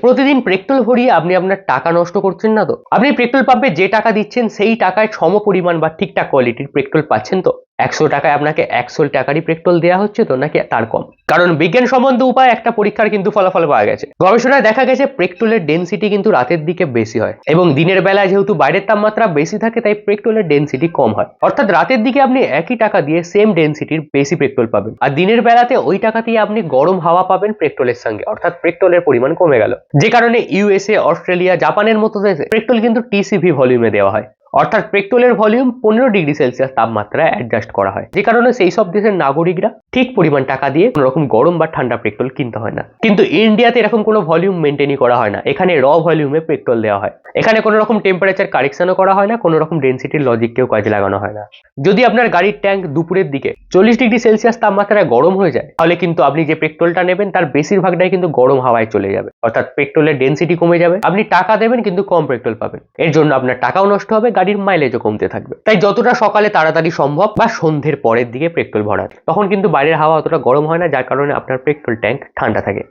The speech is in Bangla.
প্রতিদিন পেট্রোল ভরিয়ে আপনি আপনার টাকা নষ্ট করছেন না তো? আপনি পেট্রোল পাম্পে যে টাকা দিচ্ছেন সেই টাকায় সমপরিমাণ বা ঠিকঠাক কোয়ালিটির পেট্রোল পাচ্ছেন তো? 100 টাকায় আপনাকে 100 টাকারই পেট্রোল দেওয়া হচ্ছে তো, নাকি তার কম? কারণ বিজ্ঞানসম্মত উপায়ে একটা পরীক্ষার কিন্তু ফলাফল পাওয়া গেছে। গবেষণায় দেখা গেছে পেট্রোলের ডেনসিটি কিন্তু রাতের দিকে বেশি হয়, এবং দিনের বেলায় যেহেতু বাইরের তাপমাত্রা বেশি থাকে তাই পেট্রোলের ডেনসিটি কম হয়। অর্থাৎ রাতের দিকে আপনি একই টাকা দিয়ে সেম ডেনসিটির বেশি পেট্রোল পাবেন, আর দিনের বেলাতে ওই টাকা দিয়ে আপনি গরম হাওয়া পাবেন পেট্রোলের সঙ্গে, অর্থাৎ পেট্রোলের পরিমাণ কমে গেল। যে কারণে ইউএসএ, অস্ট্রেলিয়া, জাপানের মতো দেশে পেট্রোল কিন্তু টিসিভি ভলিউমে দেওয়া হয়, অর্থাৎ পেট্রোলের ভলিউম 15 ডিগ্রি সেলসিয়াস তাপমাত্রায় অ্যাডজাস্ট করা হয়। যে কারণে সেই সব দেশের নাগরিকরা ঠিক পরিমাণ টাকা দিয়ে কোনো রকম গরম বা ঠান্ডা পেট্রোল কিনতে হয় না। কিন্তু ইন্ডিয়াতে এরকম কোনো ভলিউম মেনটেনই করা হয় না। এখানে র ভলিউমে পেট্রোল দেওয়া হয়। এখানে কোনো রকম টেম্পারেচার কারেকশনও করা হয় না, কোনো রকম ডেনসিটির লজিককেও কাজে লাগানো হয় না। যদি আপনার গাড়ির ট্যাঙ্ক দুপুরের দিকে 40 ডিগ্রি সেলসিয়াস তাপমাত্রায় গরম হয়ে যায়, তাহলে কিন্তু আপনি যে পেট্রোলটা নেবেন তার বেশিরভাগটাই কিন্তু গরম হাওয়ায় চলে যাবে, অর্থাৎ পেট্রোলের ডেনসিটি কমে যাবে। আপনি টাকা দেবেন কিন্তু কম পেট্রোল পাবেন। এর জন্য আপনার টাকাও নষ্ট হবে, গাড়ির মাইলেজও কমতে থাকবে। তাই যতটা সকালে তাড়াতাড়ি সম্ভব বা সন্ধ্যের পরের দিকে পেট্রোল ভরান, তখন কিন্তু বাইরের হাওয়া অতটা গরম হয় না, যার কারণে আপনার পেট্রোল ট্যাঙ্ক ঠান্ডা থাকে।